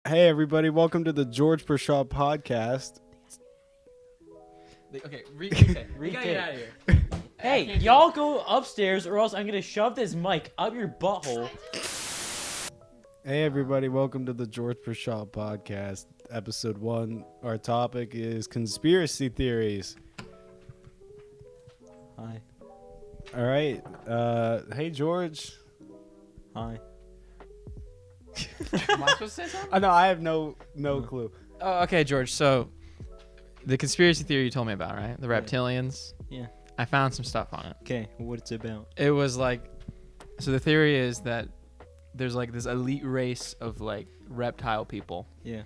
Hey everybody, welcome to the George Pershall Podcast. Okay, retake. We gotta get out of here. Hey, y'all go upstairs or else I'm gonna shove this mic up your butthole. Hey everybody, welcome to the George Pershall Podcast, episode 1. Our topic is conspiracy theories. Hi. All right. Hey George. Hi. Am I supposed to say something? No, I have no clue. Oh, okay, George. So, the conspiracy theory you told me about, right? The reptilians. Yeah. I found some stuff on it. Okay, what's it about? It was like, so the theory is that there's like this elite race of like reptile people. Yeah.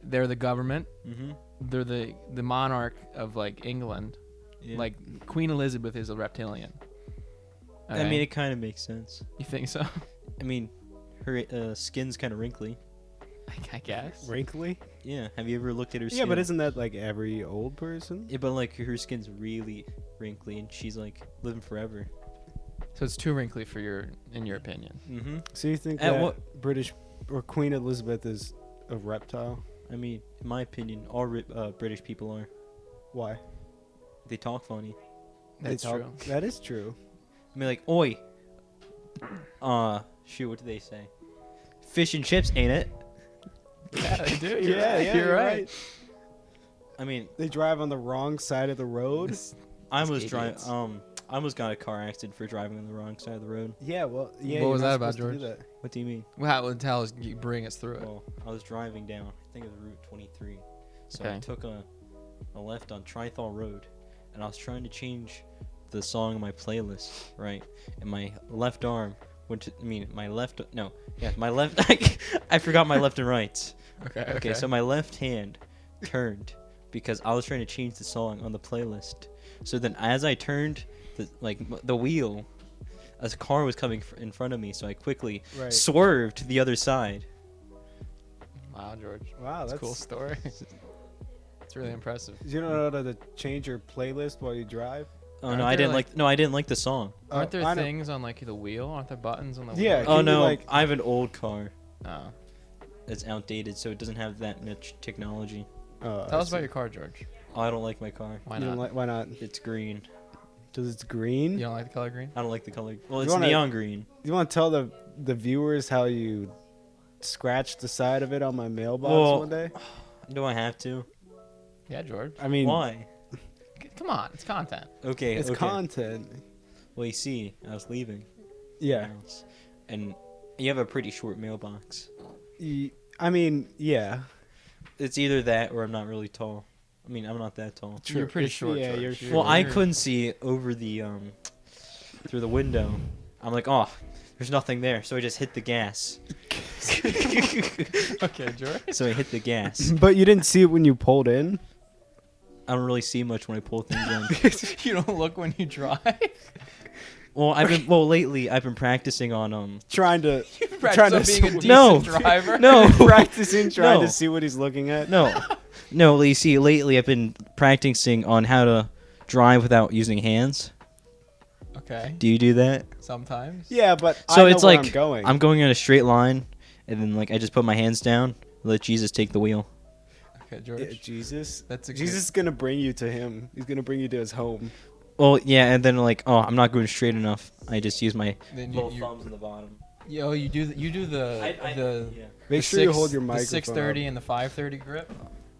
They're the government. Mm-hmm. They're the monarch of like England. Yeah. Like Queen Elizabeth is a reptilian. I mean, it kind of makes sense. You think so? I mean, her skin's kind of wrinkly. I guess. Wrinkly? Yeah. Have you ever looked at her skin? Yeah, but isn't that like every old person? Yeah, but like her skin's really wrinkly and she's like living forever. So it's too wrinkly in your opinion. Mm-hmm. So you think At that what- British or Queen Elizabeth is a reptile? I mean, in my opinion, all British people are. Why? They talk funny. That's They talk- true. That is true. I mean, like, oi. Shoot, what do they say? Fish and chips, ain't it? Yeah, they do. You're right. I mean, They drive on the wrong side of the road. I almost idiots. I almost got a car accident for driving on the wrong side of the road. Yeah, well, yeah. What you're was not that about, supposed to do George? that. What do you mean? Well, tell us, bring us through it. Well, I was driving down, I think it was Route 23. So I Okay. took a left on Trithal Road, and I was trying to change the song on my playlist, right? And my left arm went to, my left I forgot my left and right. Okay, so my left hand turned because I was trying to change the song on the playlist. So then as I turned the wheel, a car was coming in front of me, so I quickly Right. swerved to the other side. Wow, George. Wow, That's a that's cool story. It's really impressive. You don't know how to change your playlist while you drive? Oh Aren't no, I there, didn't I didn't like the song. Aren't there I know- things on like the wheel? Aren't there buttons on the Yeah, wheel? Can Oh you, no, like- I have an old car Oh. that's outdated, so it doesn't have that much technology. Tell us about your car, George. Oh, I don't like my car. Why You don't not? why not? It's green. Because it's green? You don't like the color green? I don't like the color. Well, You it's wanna- neon green. You want to tell the viewers how you scratched the side of it on my mailbox Well, one day? Do I have to? Yeah, George. I mean, Why? Come on, it's content. Okay, it's okay. content. Well, you see, I was leaving. Yeah. my house, and you have a pretty short mailbox. I mean, yeah. It's either that or I'm not really tall. I mean, I'm not that tall. True. You're pretty It's- short, yeah, George. you're You're- short. Well, I you're- couldn't see over the through the window. I'm like, oh, there's nothing there, so I just hit the gas. Okay, George. So I hit the gas. But you didn't see it when you pulled in? I don't really see much when I pull things in. You don't look when you drive. Well, lately I've been practicing on Trying to Practice Trying on to being a sw- decent No. driver. No. practicing trying No. to see what he's looking at. No, you see, lately I've been practicing on how to drive without using hands. Okay. Do you do that? Sometimes. Yeah, but So I know it's where like I'm going. I'm in a straight line, and then like I just put my hands down, let Jesus take the wheel. Okay, George. Yeah, Jesus. That's a good- Jesus is gonna bring you to him. He's gonna bring you to his home. Well, yeah, and then like, oh, I'm not going straight enough. I just use my Then both thumbs in the bottom. Yo, you do the Yeah. Make the sure you six- hold your the microphone. 630 and the 530 grip.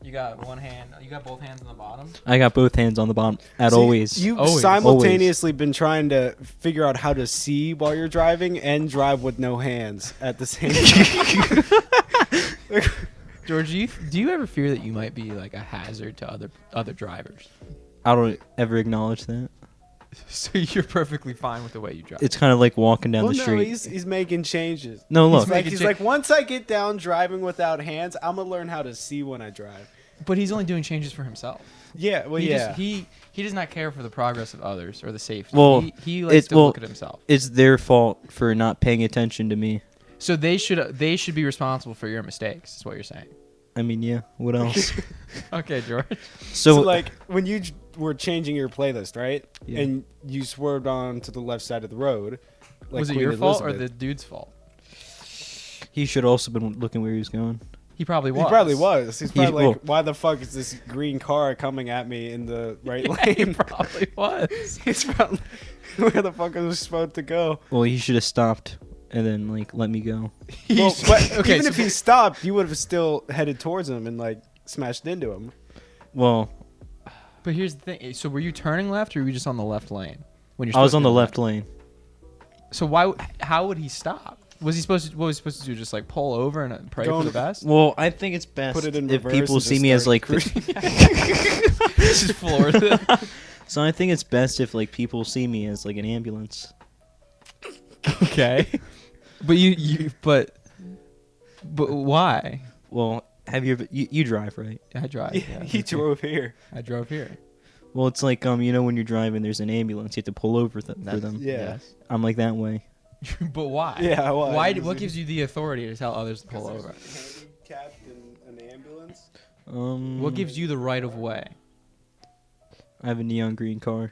You got one hand. You got both hands on the bottom. I got both hands on the bottom at See, always. You've Always. simultaneously been trying to figure out how to see while you're driving and drive with no hands at the same time. George, do you ever fear that you might be like a hazard to other drivers? I don't ever acknowledge that. So you're perfectly fine with the way you drive. It's kind of like walking down Well, the no, street. he's making changes. No, look. He's like, once I get down driving without hands, I'm gonna learn how to see when I drive. But he's only doing changes for himself. Yeah, well, He yeah. just, he does not care for the progress of others or the safety. Well, he likes to look at himself. It's their fault for not paying attention to me. So they should be responsible for your mistakes. Is what you're saying. I mean, yeah. What else? Okay, George. So, So, like, when you were changing your playlist, right? Yeah. And you swerved on to the left side of the road. Like was it Queen your fault or Elizabeth. the dude's fault? he should also been looking where he was going. He probably was. He probably was. He's probably Well- like, why the fuck is this green car coming at me in the right He lane? probably was. He's probably, where the fuck is this supposed to go? Well, he should have stopped and then like let me go. Well, but Okay, even so- if he stopped, you would have still headed towards him and like smashed into him. Well, But here's the thing. So were you turning left or were you just on the left lane? When you're I was supposed on to the be left lane. So how would he stop? What was he supposed to do? Just like pull over and pray Go for the on- best? Well, I think it's best Put it in if reverse people and see just me as start like. cruising. Just floor it. So I think it's best if like people see me as like an ambulance. Okay. But but why? Well, have you drive, right? I drive. Yeah, he drove here. I drove here. Well, it's like when you're driving, there's an ambulance. You have to pull over for them. Yeah. I'm like that way. But why? Yeah, why? What gives you the authority to tell others to pull over? Handicapped in an ambulance. What gives you the right of way? I have a neon green car.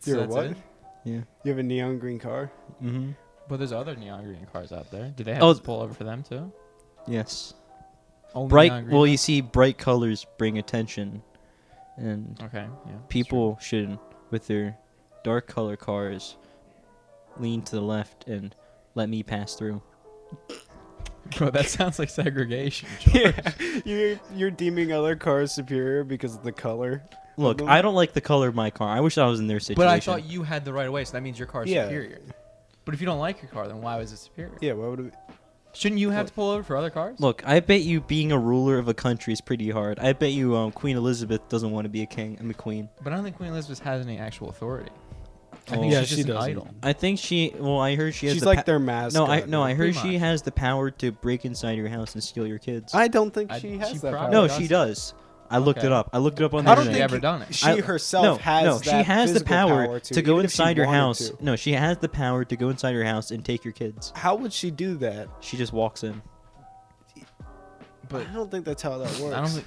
You're a that's what? it? Yeah. You have a neon green car? Mm-hmm. But there's other neon green cars out there. Do they have Oh, to pull over for them too? Yes. Only Bright. neon green Well, you ones? see, bright colors bring attention, and Okay. Yeah. that's people should, with their dark color cars, lean to the left and let me pass through. true. Bro, that sounds like segregation. George. Yeah, you're deeming other cars superior because of the color. Look, them? I don't like the color of my car. I wish I was in their situation. But I thought you had the right of way, so that means your car is Yeah. superior. But if you don't like your car, then why was it superior? Yeah, why would it? Shouldn't you have to pull over for other cars? Look, I bet you being a ruler of a country is pretty hard. I bet you Queen Elizabeth doesn't want to be a king. I'm a queen. But I don't think Queen Elizabeth has any actual authority. I Oh. think Yeah, she's she just an doesn't. idol. I think she. Well, I heard she has. She's the like their mascot. No, I heard Pretty she much. has the power to break inside your house and steal your kids. I don't think I- she has she that probably power. no, does she it. does. I looked Okay. it up. I looked it up on the I don't Has internet. she think ever done it? she herself has no, that she has the physical power to to go even if she inside your wanted house. to. No, she has the power to go inside your house and take your kids. How would she do that? She just walks in. But I don't think that's how that works. I don't think.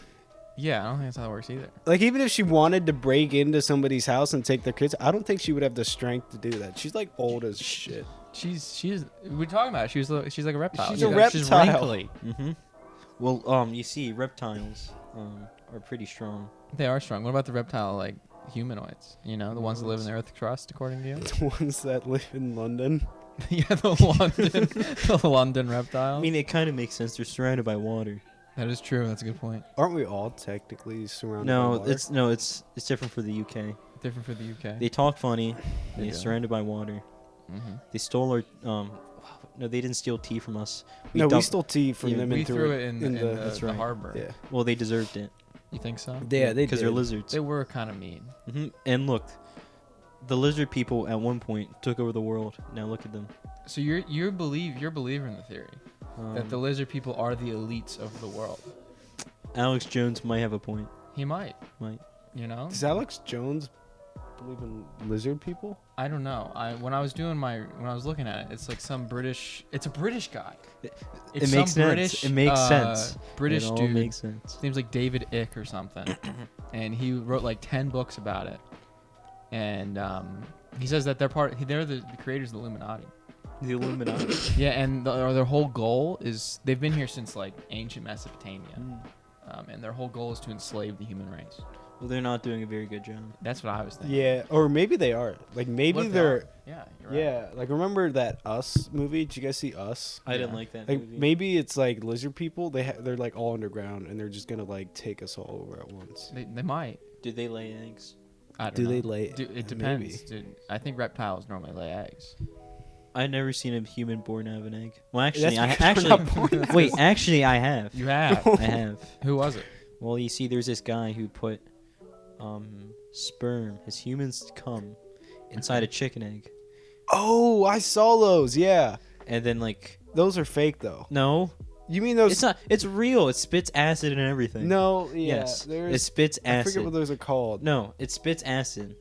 Yeah, I don't think that's how it works either. Like, even if she wanted to break into somebody's house and take their kids, I don't think she would have the strength to do that. She's like old as shit. She's. We're talking about it. She's like a reptile. She's a She's reptile. wrinkly. Mm-hmm. Well, you see, reptiles are pretty strong. They are strong. What about the reptile like humanoids? You know, the ones that live in the Earth crust, according to you. The ones that live in London. Yeah, the London reptile. I mean, it kind of makes sense. They're surrounded by water. that is true. That's a good point. Aren't we all technically surrounded by No, water? it's different for the UK. Different for the UK. They talk funny. They They're do. surrounded by water. Mm-hmm. They stole our no, they didn't steal tea from us. No, we dumped- stole tea from Yeah, them We and threw it in the, That's the right. harbor. Yeah. Well, they deserved it. You think so? Yeah, they because they're did. lizards. They were kind of mean. And look, the lizard people at one point took over the world. Now look at them. So you're a believer in the theory that the lizard people are the elites of the world. Alex Jones might have a point. He might. Might. You know? Does Alex Jones believe in lizard people? I don't know. When I was looking at it, it's like some British. It's a British guy. It's It makes some sense. British, It makes sense. British it all dude. makes sense. Seems like David Icke or something, and he wrote like 10 books about it. And he says that they're the creators of the Illuminati. The Illuminati. Yeah, and their whole goal is they've been here since like ancient Mesopotamia, and their whole goal is to enslave the human race. Well, they're not doing a very good job. That's what I was thinking. Yeah, or maybe they are. Like, maybe What if they they're. are? Yeah, you're right. Yeah, like, remember that Us movie? Did you guys see Us? I didn't Yeah. like that Like, movie. maybe it's like lizard people. They're like all underground, and they're just gonna like take us all over at once. They might. Did they lay eggs? I don't Do know. they lay? It depends. Maybe. Dude, I think reptiles normally lay eggs. I've never seen a human born out of an egg. Well, actually, That's I because we're not actually born wait. Actually, I have. You have. I have. Who was it? Well, you see, there's this guy who put sperm, his humans cum, inside a chicken egg, Oh, I saw those. Yeah, and then like those are fake though. no, You mean those? it's not. It's real. It spits acid and everything. No, yeah. Yes, it There's. spits I forget acid. what those are called. No, it spits acid.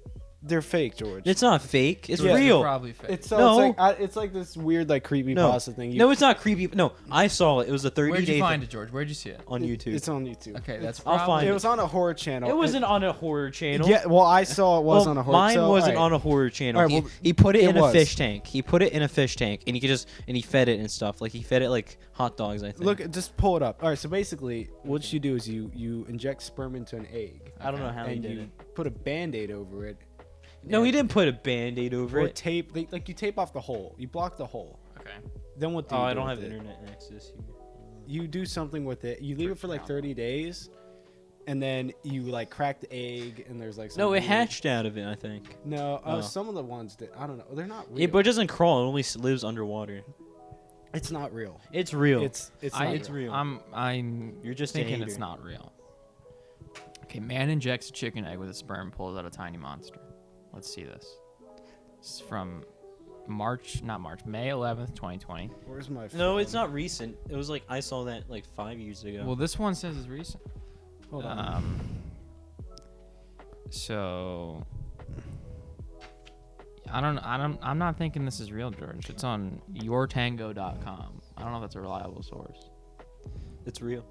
They're fake, George. It's not fake. It's Yeah. real. Probably fake. It's No. it's like this weird like creepy No. pasta thing. No, it's not creepy. No, I saw it. It was a 30 Where'd day you find it, George? Where'd you see it? on YouTube. It's on YouTube. Okay, that's I'll probably. find It was on a horror channel. It wasn't on a horror channel. Yeah, well, I saw it was on a horror. Mine so, wasn't alright. on a horror channel. Alright, well, he put it it in a was. fish tank. He put it in a fish tank, and he fed it and stuff. Like he fed it like hot dogs. I think. Look, just pull it up. All right, so basically, what you do is you inject sperm into an egg, I don't know how he and did you it. put a Band-Aid over it. No, he and- didn't put a Band-Aid over Or it. tape, like you tape off the hole. You block the hole. Okay. Then what do Oh, you I do don't with have it? internet access here. You do something with it. You leave it for like 30 days, and then you like crack the egg, and there's like some No, it weird- hatched out of it. I think. No, Oh. some of the ones that I don't know. They're not real. Yeah, but it doesn't crawl. It only lives underwater. it's not real. It's real. It's not it's real. I'm You're just a thinking it's hater. not real. Okay, man injects a chicken egg with a sperm, pulls out a tiny monster. Let's see this. This is from May 11th, 2020. Where's my? No, phone? it's not recent. It was like I saw that like 5 years ago. Well, this one says it's recent. Hold on. So I'm not thinking this is real, George. It's on yourtango.com. I don't know if that's a reliable source. it's real.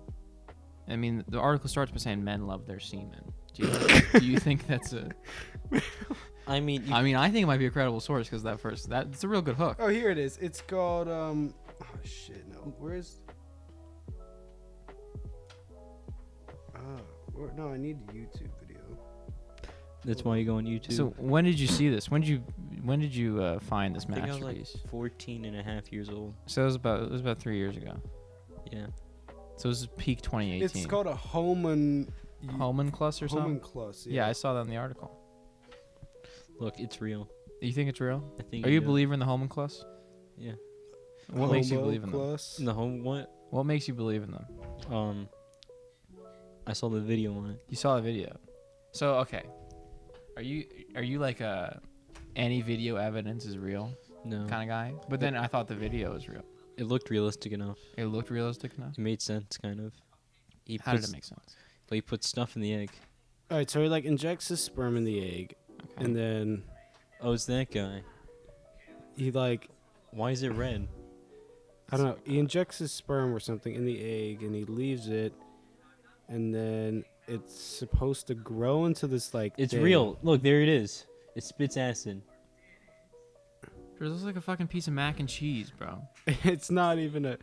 I mean, the article starts by saying men love their semen. Do you think that's a? I mean, I mean, I think it might be a credible source because that's a real good hook. Oh, here it is. It's called oh shit, no. Where's no, I need a YouTube video. that's why you go on YouTube. So when did you see this? When did you find this I think I was like masterpiece? 14 and a half years old. So it was about 3 years ago. Yeah. So it was peak 2018. It's called a Homunculus or something. homunculus. Yeah, I saw that in the article. Look, it's real. You think it's real? I think. Are you a believer in the homunculus? Yeah. What makes you believe in them? Homunculus. In the home what? What makes you believe in them? I saw the video on it. You saw the video. So okay, are you like any video evidence is real No. kind of guy? But then I thought the video was real. It looked realistic enough. It looked realistic enough. It made sense, kind of. How did it make sense? He put stuff in the egg. All right, so he like injects his sperm in the egg, Okay. and then Oh, it's that guy. he like Why is it red? I don't know. He injects his sperm or something in the egg, and he leaves it, and then it's supposed to grow into this like. It's thing. real. Look, there it is. It spits acid. It looks like a fucking piece of mac and cheese, bro. It's not even a.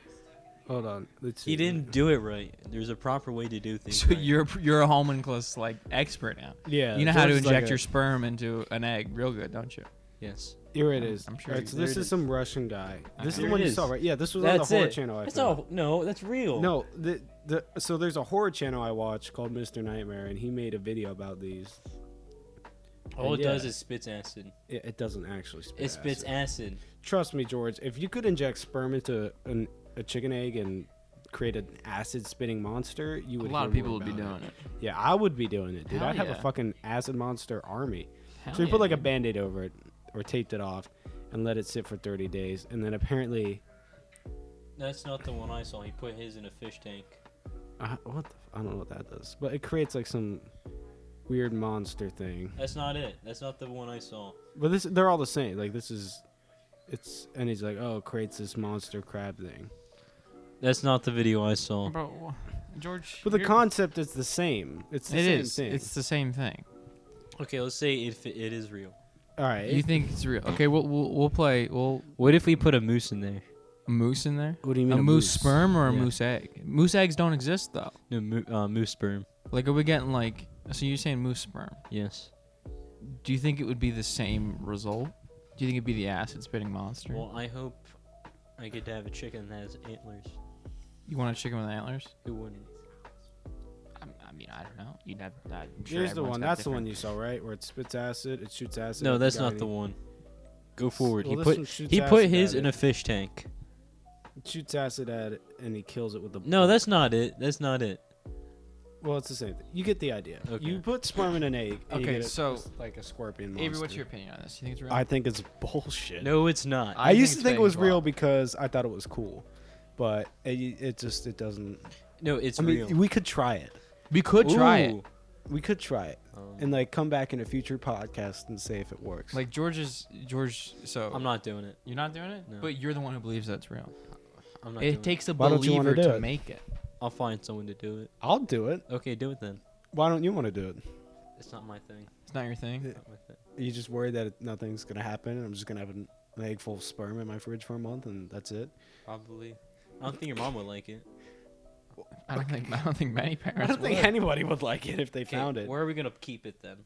Hold on. Let's see. He didn't do it right. There's a proper way to do things. So right. you're a homunculus like expert now. Yeah. You know how to George is like inject a- your sperm into an egg real good, don't you? Yes. Here it is. I'm sure All right, you- so there this it is is. some Russian guy. This is Okay. the one There you it saw, is. right? Yeah, this was on the That's horror it. channel. I That's found. all. No, that's real. No, so there's a horror channel I watch called Mr. Nightmare, and he made a video about these. All it Yeah. does is spits acid. It doesn't actually spit. It spits acid. Trust me, George. If you could inject sperm into a chicken egg and create an acid-spitting monster, you A would. lot hear of people more would be about doing it. Yeah, I would be doing it, dude. Hell I'd have yeah. a fucking acid monster army. Hell So we yeah, put like a dude. Band-Aid over it, or taped it off, and let it sit for 30 days, and then apparently, That's not the one I saw. He put his in a fish tank. I don't know what that does, but it creates like some weird monster thing. That's not it. That's not the one I saw. But they're all the same. Like and he's like, oh, it creates this monster crab thing. That's not the video I saw. Bro, George. But the you're- concept is the same. It's the It same is. thing. It's the same thing. Okay, let's say it is real. All right. You think it's real? Okay, we'll play. We'll What if we put a moose in there? a moose in there. What do you mean? A moose sperm or a Yeah. moose egg? Moose eggs don't exist though. No, moose sperm. Like, are we getting like? So you're saying moose sperm? Yes. Do you think it would be the same result? Do you think it'd be the acid spitting monster? Well, I hope I get to have a chicken that has antlers. You want a chicken with antlers? Who wouldn't? I mean, I don't know. You'd have that. I'm sure Here's the everyone's one. got That's the one different- you saw, right? Where it spits acid, it shoots acid. No, at that's guy not and the one. Go forward. Well, he this one put shoots he put acid his at in it. a fish tank. It shoots acid at it, and he kills it with the. No, that's not it. That's not it. Well, it's the same thing. You get the idea. Okay. You put sperm in an egg. And you Okay, get so- like a scorpion monster. Avery, what's your opinion on this? You think it's real? I think it's bullshit. No, it's not. I think used to it's think it fake was as real well. because I thought it was cool, but it doesn't. No, it's I mean, real. we could try it. We could try it. Ooh. We could try it and like come back in a future podcast and say if it works. Like George. So I'm not doing it. you're not doing it, No. but you're the one who believes that's real. I'm not doing It takes a Why don't you wanna believer do to it? make it. I'll find someone to do it. I'll do it. Okay, do it then. Why don't you want to do it? It's not my thing. It's not your thing. Yeah. Not my thing. Are you just worried that nothing's gonna happen and I'm just gonna have an egg full of sperm in my fridge for a month and that's it? Probably. I don't think your mom would like it. I don't think many I parents. don't think would. anybody would like it if they Okay, found it. Where are we gonna keep it then?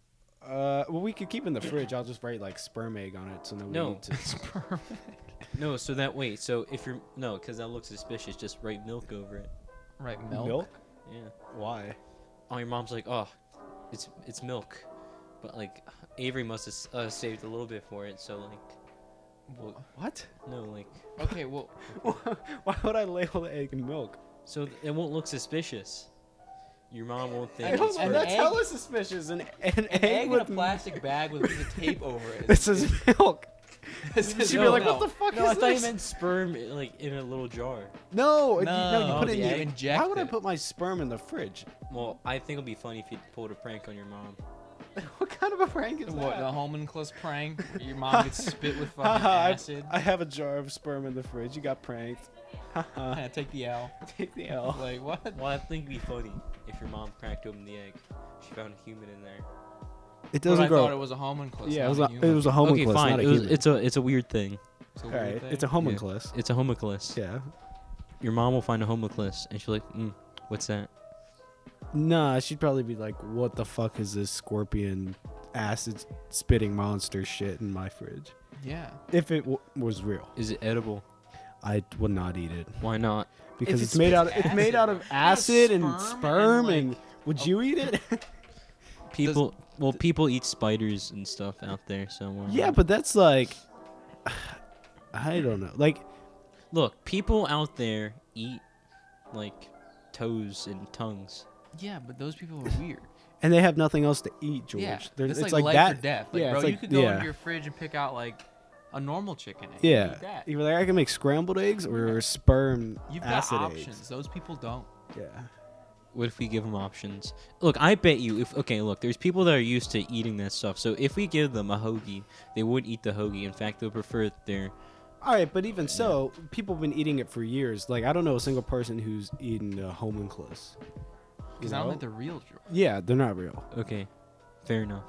Well, we could keep it in the fridge. I'll just write like sperm egg on it so nobody No. eats it. Sperm. No, so that wait. So if you're no, because that looks suspicious. Just write milk over it. Right, milk. Milk? Yeah. Why? Oh, your mom's like, oh, it's milk, but like Avery must have saved a little bit for it. So like, well, What? no, like, Okay, well, Why would I label the egg milk? so it won't look suspicious. Your mom won't think. And it's an that's egg- hella suspicious. An egg egg in with a plastic bag with a piece of tape over it. This is milk. This She'd is be milk. like, No. what the fuck No, I is thought you this? meant sperm like in a little jar. No, No, you put it the in egg. your, Inject why would I it. put my sperm in the fridge? Well, I think it'd be funny if you pulled a prank on your mom. What kind of a prank is What, that? the homunculus prank? Your mom gets spit with fucking Haha, acid. I have a jar of sperm in the fridge. You got pranked. Haha. Take the L. Take the L. Like, what? Well, I think it'd be funny if your mom cracked open the egg. She found a human in there. It But doesn't I grow. thought it was a homunculus. Yeah, not it was a homunculus, Okay, fine. not a It was, human. it's a weird thing. It's a All weird right, thing. it's a homunculus. It's a homunculus. Yeah. Your mom will find a homunculus and she'll like, what's that? Nah, she'd probably be like, "What the fuck is this scorpion acid spitting monster shit in my fridge?" Yeah. If it was real, Is it edible? I would not eat it Why not? because If it's it made out. spits It's made out of acid and sperm sperm, and, and like, would you eat it? People eat spiders and stuff out there. So why Yeah, not? but that's like, I don't know. Like, look, people out there eat like toes and tongues. Yeah, but those people are weird. and they have nothing else to eat, George. Yeah. They're- It's, it's like life that. or death. Like, yeah, bro, it's you like- could go yeah. into your fridge and pick out like a normal chicken egg. Yeah, Eat that. you're like, I can make scrambled eggs or sperm You've got acid options. eggs. Those people don't. Yeah. What if we give them options? Look, I bet you look, there's people that are used to eating that stuff. So if we give them a hoagie, they would eat the hoagie. In fact, they'll prefer their All right, but even so, people have been eating it for years. Like, I don't know a single person who's eaten a homunculus. Because I don't think they're real, George. Yeah, they're not real. Okay, fair enough.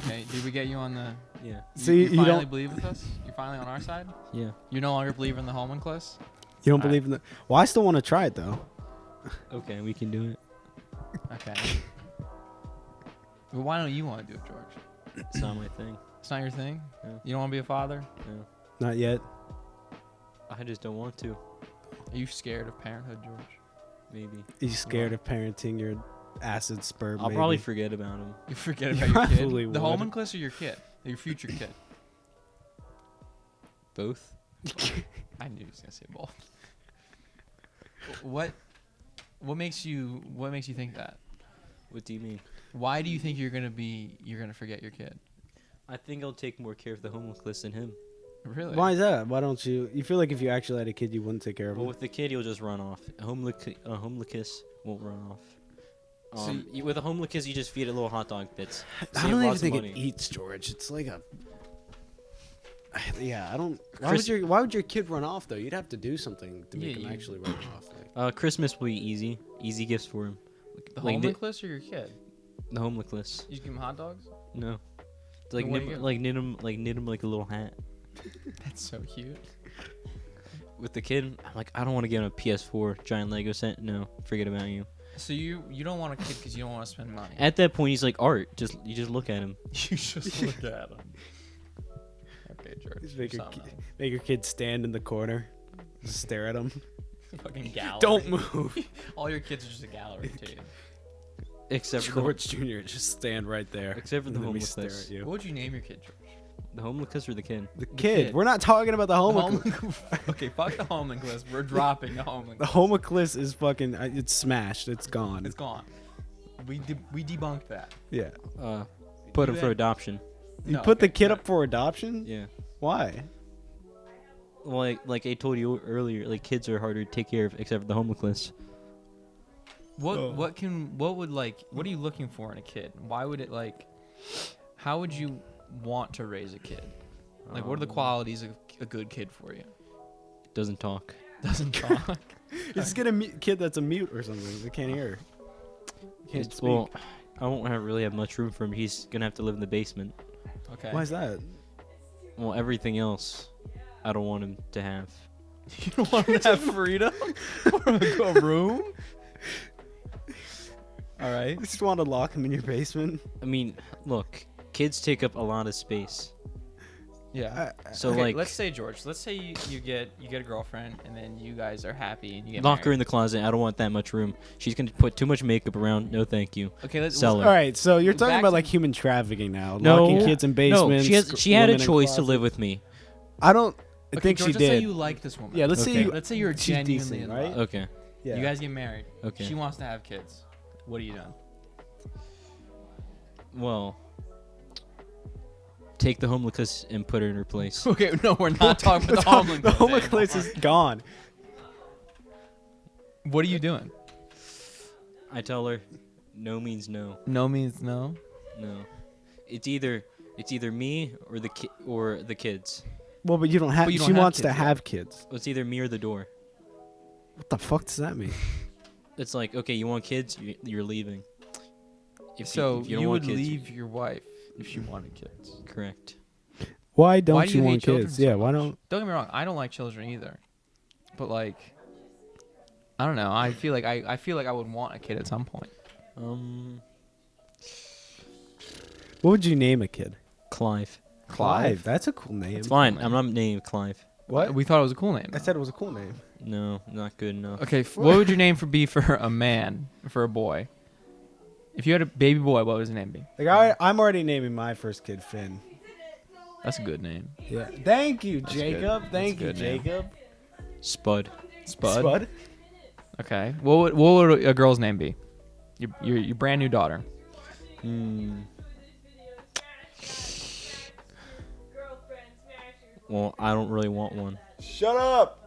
Okay, did we get you on the? Yeah. So you you finally don't believe with us? You're finally on our side. Yeah. You no longer believe in the homunculus? you don't All right. believe in the. Well, I still want to try it though. Okay, we can do it. Okay. Well, why don't you want to do it, George? It's not my thing. It's not your thing. No. You don't want to be a father. No. Not yet. I just don't want to. Are you scared of parenthood, George? Maybe. Are you scared of parenting your acid sperm? I'll baby? probably forget about him. You forget You about your probably kid. The would. homunculus or your kid? Your future kid? Both. I knew he was gonna say both. What makes you think that? What do you mean? Why do you think you're gonna forget your kid? I think I'll take more care of the homunculus than him. Really? Why is that? Why don't you? You feel like if you actually had a kid, you wouldn't take care of Well, him. with the kid, he'll just run off. A homunculus won't run off. So With a homunculus, you just feed it little hot dog bits. I Save don't even lots of think money. it eats, George. It's like a. Yeah, I don't. Chris- Why would your kid run off though? You'd have to do something to make Yeah, him you- actually run off. Like, Christmas will be easy. Easy gifts for him. The Like the- homunculus or your kid? The homunculus. You just give him hot dogs? No. Like Then what do you knit him like a little hat. That's so cute. With the kid, I'm like, I don't want to get him a PS4 giant Lego set. No, forget about you. So you don't want a kid because you don't want to spend money. At that point, he's like art. You just look at him. You just look at him. Okay, George. just make your, something else. make your kid stand in the corner, just stare at him. Fucking gallery. Don't move. All your kids are just a gallery to you. Except for George Jr. Just stand right there. Except for the and let me stare homeless. at you. What would you name your kid, George? the homunculus or the kid. The kid. kid. We're not talking about the homunculus. Okay, fuck the homunculus. We're dropping the The homunculus. homunculus is fucking. It's smashed. It's gone. It's gone. We debunked that. Yeah. Put do him for that. adoption. You No, put the okay, kid no. up for adoption? Yeah. Why? Like I told you earlier, like kids are harder to take care of, except for the homunculus. What are you looking for in a kid? Why would it how would you want to raise a kid? Like, what are the qualities of a good kid for you? Doesn't talk. Doesn't talk. Just get a kid that's a mute or something. They can't hear. Can't speak. Well, I won't really have much room for him. He's gonna have to live in the basement. Okay. Why is that? Well, everything else, I don't want him to have. You don't want him to have freedom or a room? All right. You just want to lock him in your basement? I mean, look, kids take up a lot of space. Yeah. So okay, like, let's say George. Let's say you get a girlfriend and then you guys are happy and you get lock her married. in the closet. I don't want that much room. She's gonna put too much makeup around. No, thank you. Okay, let's Sell her. All right, so you're talking Back about to- like human trafficking now, No. locking kids in basements. No, she had a women in choice to closets. live with me. I don't Okay, think George, she let's say did. you like this woman. Yeah, let's Okay. say you. Let's say you're she's genuinely decent, in right? love. Okay. Yeah. You guys get married. Okay. She wants to have kids. What are you doing? Well, take the homunculus and put her in her place. Okay, no, we're not talking about the homunculus. The homunculus is gone. What are you doing? I tell her, no means no. No means no. No, it's either me or the kids. Well, but you don't have. But you don't She have wants to kids yet. have kids. It's either me or the door. What the fuck does that mean? It's like, okay, you want kids, you're leaving. So if you don't you want would kids, leave your wife if she wanted kids. correct. Why don't Why do you you hate want children kids? so Yeah, why much? don't? Don't get me wrong. I don't like children either. But I don't know. I feel like I would want a kid at some point. What would you name a kid? Clive. Clive. That's a cool name. It's fine. I'm not naming Clive. What? We thought it was a cool name. I said it was a cool name. No, not good enough. Okay, what would your name be for a man, for a boy? If you had a baby boy, what would his name be? Like I'm already naming my first kid Finn. That's a good name. Yeah. Thank you, That's Jacob. good. Thank you, That's a good name. Jacob. Spud. Spud. Okay. What would a girl's name be? Your brand new daughter. Well, I don't really want one. Shut up.